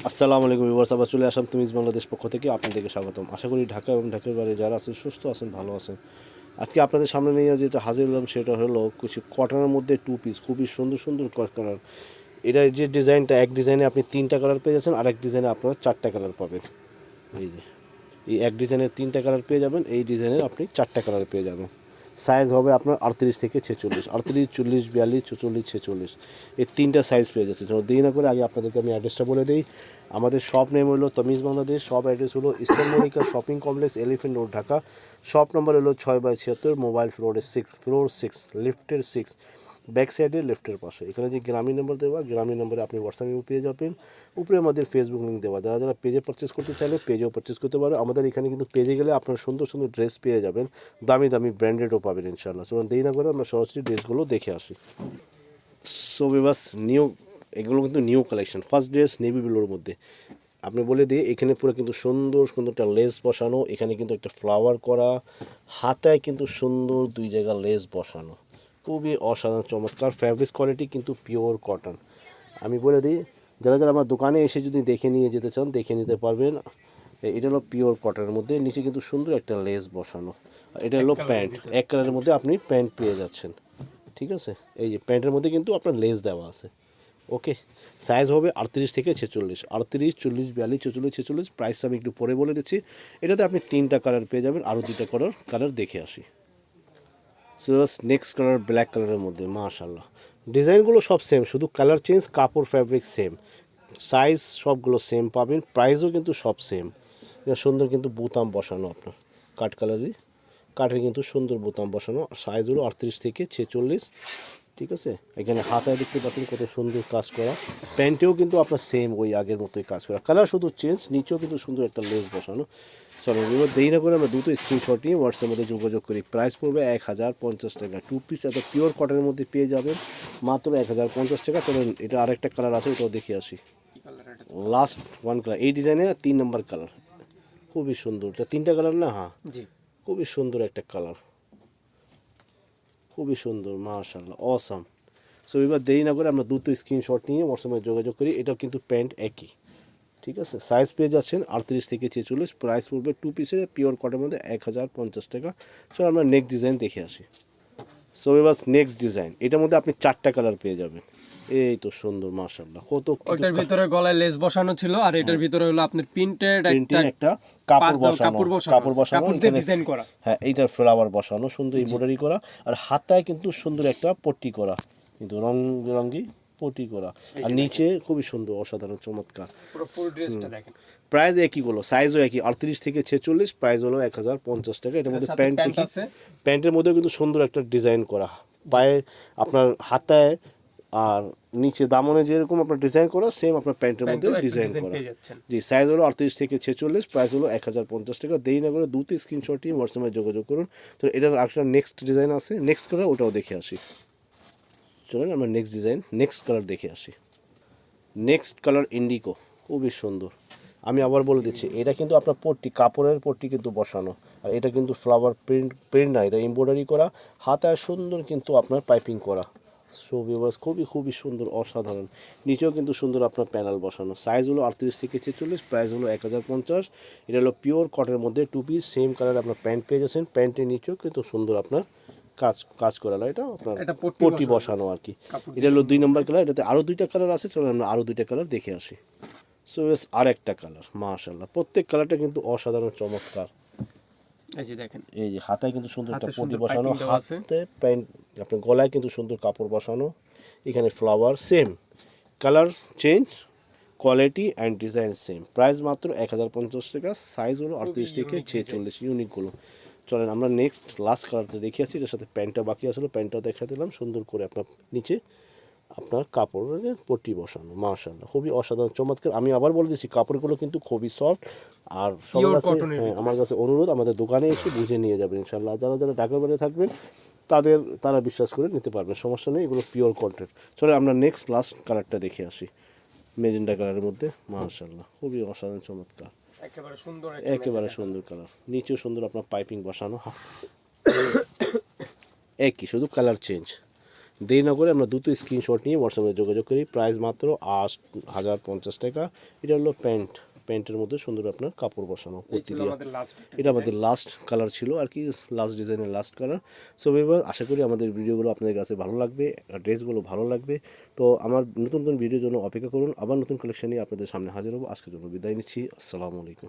আসসালামু আলাইকুম ভিউয়ার্স, আবার চলে আসলাম তুমিজ বাংলাদেশ পক্ষ থেকে আপনাদেরকে স্বাগতম। আশা করি ঢাকা এবং ঢাকার বাইরে যারা আছেন সুস্থ আছেন, ভালো আছেন। আজকে আপনাদের সামনে নিয়ে যেটা হাজির হলাম সেটা হলো কিছু কটনের মধ্যে টু পিস, খুবই সুন্দর সুন্দর কালার। এটার যে ডিজাইনটা, এক ডিজাইনে আপনি 3টা কালার পেয়ে যাচ্ছেন, আর এক ডিজাইনে আপনারা 4টা কালার পাবেন। এই যে এই এক ডিজাইনের 3টা কালার পেয়ে যাবেন, এই ডিজাইনের আপনি 4টা কালার পেয়ে যাবেন। সাইজ হবে আপনার 38 থেকে 46, 38, 40, 42, 44, 46, এই 3টা সাইজ পেয়ে যাচ্ছে। তো দেরি না করে আগে আপনাদেরকে আমি অ্যাড্রেসটা বলে দিই। আমাদের শপ নেম হলো তমিজ বাংলাদেশ, শপ অ্যাড্রেস হলো eastern Monica shopping complex, elephant road, Dhaka. Shop number হলো 6/76, মোবাইল ফ্লোরের 6, লিফটের 6, ব্যাক সাইডে লেফটের পাশে। এখানে যে গ্রামীণ নাম্বার দেওয়া, গ্রামীণ নাম্বারে আপনি হোয়াটসঅ্যাপে পেয়ে যাবেন। উপরে আমাদের ফেসবুক লিঙ্ক দেওয়া, যারা যারা পেজে পারচেস করতে চাইলে পেজেও পারচেস করতে পারো। আমাদের এখানে কিন্তু পেজে গেলে আপনার সুন্দর সুন্দর ড্রেস পেয়ে যাবেন, দামি দামি ব্র্যান্ডেডও পাবেন ইনশাআল্লাহ। চলুন দেরি না করে আমরা সরাসরি ড্রেসগুলো দেখে আসি। সো বিবাস নিউ, এগুলো কিন্তু new collection. First dress navy ব্লুর মধ্যে আপনি বলে দিই, এখানে পুরো কিন্তু সুন্দর সুন্দর একটা লেস বসানো, এখানে কিন্তু একটা ফ্লাওয়ার করা, হাতায় কিন্তু সুন্দর 2 জায়গা লেস বসানো, খুবই অসাধারণ চমৎকার। ফ্যাব্রিক কোয়ালিটি কিন্তু পিওর কটন। আমি বলে দিই, যারা যারা আমার দোকানে এসে যদি দেখে নিয়ে যেতে চান দেখে নিতে পারবেন। এটা হলো পিওর কটনের মধ্যে, নিচে কিন্তু সুন্দর একটা লেস বসানো। এটা হলো প্যান্ট, এক কালারের মধ্যে আপনি প্যান্ট পেয়ে যাচ্ছেন। ঠিক আছে, এই যে প্যান্টের মধ্যে কিন্তু আপনার লেস দেওয়া আছে। ওকে, সাইজ হবে 38 থেকে 46, 38, 40, 42, 44, 46। প্রাইস আমি একটু পরে বলে দিচ্ছি। এটাতে আপনি 3টা কালার পেয়ে যাবেন, আরও 2টা কালার দেখে আসি। সো নেক্সট কালার ব্ল্যাক কালারের মধ্যে, মাশাআল্লাহ। ডিজাইনগুলো সব সেম, শুধু কালার চেঞ্জ, কাপড় ফ্যাব্রিক সেম, সাইজ সবগুলো সেম পাবেন, প্রাইসও কিন্তু সব সেম। এটা সুন্দর কিন্তু বোতাম বসানো আপনার, কাট কালারই, কাঠে কিন্তু সুন্দর বোতাম বসানো। সাইজ হলো 38 থেকে 46। ঠিক আছে, এখানে হাতায় দেখতে পাচ্ছেন কত সুন্দর কাজ করা। প্যান্টেও কিন্তু আপনার সেম ওই আগের মতোই কাজ করা, কালার শুধু চেঞ্জ, নিচেও কিন্তু সুন্দর একটা লেস বসানো। চলো এবার দেরি না করে আমরা দুটো স্ক্রিনশট নিয়ে হোয়াটসঅ্যাপের মধ্যে যোগাযোগ করি। প্রাইস পড়বে 1050 টাকা। টু পিস এত পিওর কটনের মধ্যে পেয়ে যাবেন মাত্র 1050 টাকা। চলেন এটা আরেকটা কালার আছে, ওটাও দেখে আসি। লাস্ট ওয়ান কালার, এই ডিজাইনে 3 নম্বর কালার, খুবই সুন্দর। এটা 3টা কালার না? হ্যাঁ, খুবই সুন্দর একটা কালার, খুবই সুন্দর, মাশাআল্লাহ, অসাম। সো এবার দেরি না করে আমরা দুটো স্ক্রিনশট নিয়ে হোয়াটসঅ্যাপে যোগাযোগ করি। এটাও কিন্তু প্যান্ট একই। ঠিক আছে, সাইজ পেয়ে যাচ্ছেন 38 থেকে 46। প্রাইস পড়বে টু পিসের পিওর কটনের মধ্যে 1050 টাকা। সো আমরা নেক্সট ডিজাইন দেখে আসি। সো এবার নেক্সট ডিজাইন, এটার মধ্যে আপনি 4টা কালার পেয়ে যাবেন। এই তো সুন্দর, মাশাআল্লাহ, কত ওটার ভিতরে গলায় লেস বসানো ছিল, আর এটার ভিতরে হলো আপনার প্রিন্টেড একটা কাপড় বসানো, কাপড় বসানো, কাপড় দিয়ে এখানে ডিজাইন করা। হ্যাঁ এইটার ফ্লাওয়ার বসানো, সুন্দর এমব্রয়ডারি করা, আর হাতায় কিন্তু সুন্দর একটা পট্টি করা, কিন্তু রং বেরঙ্গি পট্টি করা, আর নিচে খুবই সুন্দর অসাধারণ চমৎকার। পুরো ফুল ড্রেসটা দেখেন। প্রাইস একই হলো, সাইজও একই 38 থেকে 46। প্রাইস হলো 1050 টাকা। এটার মধ্যে প্যান্ট দেখি, আছে। প্যান্টের মধ্যেও কিন্তু সুন্দর একটা ডিজাইন করা, পায়ে আপনার হাতায় আর নিচে দামনে যেরকম আপনার ডিজাইন করা, সেম আপনার প্যান্টের মধ্যে ডিজাইন করা। জি, সাইজ হলো 38 থেকে 46। প্রাইস হলো 1050 টাকা। দেরি না করে দুটো স্ক্রিনশট নিয়ে হোয়াটসঅ্যাপে যোগাযোগ করুন। তো এটার একটা নেক্সট ডিজাইন আছে, নেক্সট কালার, ওটাও দেখে আসি। চলুন আমরা নেক্সট ডিজাইন, নেক্সট কালার দেখে আসি। নেক্সট কালার ইন্ডিগো, খুবই সুন্দর। আমি আবার বলে দিচ্ছি, এটা কিন্তু আপনার পট্টি, কাপড়ের পট্টি কিন্তু বসানো, আর এটা কিন্তু ফ্লাওয়ার প্রিন্ট না, এটা এমব্রয়ডারি করা, হাতায় সুন্দর কিন্তু আপনার পাইপিং করা। সো ভিউয়ার্স, খুবই খুবই সুন্দর, অসাধারণ। নিচেও কিন্তু সুন্দর আপনার প্যানেল বসানো। সাইজ হলো 38 থেকে 46। প্রাইস হলো 1050। এটা হলো পিওর কটনের মধ্যে টু পিস, সেম কালার আপনার প্যান্ট পেয়ে যাচ্ছেন। প্যান্টের নিচেও কিন্তু সুন্দর আপনার কাজ করা, এটা আপনার পট্টি বসানো আর কি। এটা হলো 2 নম্বর কালার। এটাতে আরও 2টা কালার আছে, চলো আমরা আরও 2টা কালার দেখে আসি। সো বেশ আর একটা কালার, মাশাআল্লাহ, প্রত্যেক কালারটা কিন্তু অসাধারণ চমৎকার। এই যে দেখেন, এই যে হাতায় কিন্তু সুন্দর একটা পট্টি বসানো, হাতে প্যান্ট, আপনার গলায় কিন্তু সুন্দর কাপড় বসানো, এখানে flower same, colour change, quality and design same. Price মাত্র 1050 টাকা। সাইজ হলো 38 থেকে 46, ইউনিকগুলো। চলেন আমরা নেক্সট লাস্ট কালারটা দেখে আসি। এটার সাথে প্যান্টটা বাকি আসলো, প্যান্টটাও দেখা দিলাম সুন্দর করে আপনার নিচে আপনার কাপড়ের পট্টি বসানো, মাশাআল্লাহ, খুবই অসাধারণ চমৎকার। আমি আবার বলে দিচ্ছি, কাপড়গুলো কিন্তু খুবই সফট। আর সবার কাছে আমার কাছে অনুরোধ, আমাদের দোকানে এসে বুঝে নিয়ে যাবেন ইনশাআল্লাহ। যারা যারা ঢাকার বাইরে থাকবেন তারা বিশ্বাস করে নিতে পারবেন, সমস্যা নেই, এগুলো পিওর কন্টেন্ট। চলে আমরা নেক্সট লাস্ট কালারটা দেখে আসি। মেজেন্ডা কালারের মধ্যে, মাশাআল্লাহ, খুবই অসাধারণ চমৎকার, একেবারে সুন্দর কালার। নিচেও সুন্দর আপনার পাইপিং বসানো, একই, শুধু কালার চেঞ্জ। দেরি না করে আমরা দ্রুত স্ক্রিনশট নিয়ে হোয়াটসঅ্যাপে যোগাযোগ করি। প্রাইস মাত্র 8,050 টাকা। এটা হলো প্যান্টের মধ্যে সুন্দর আপনার কাপড় বসানো এই কুর্তি ছিল দিয়ে। আমাদের লাস্ট। এটা আমাদের লাস্ট কালার ছিল আর কি, লাস্ট ডিজাইনের লাস্ট কালার। সো এবার আশা করি আমাদের ভিডিওগুলো আপনাদের কাছে ভালো লাগবে, ড্রেসগুলো ভালো লাগবে। তো আমার নতুন নতুন ভিডিওর জন্য অপেক্ষা করুন, আবার নতুন কালেকশন নিয়ে আপনাদের সামনে হাজির হবো। আজকের জন্য বিদায় নিচ্ছি। আসসালামু আলাইকুম।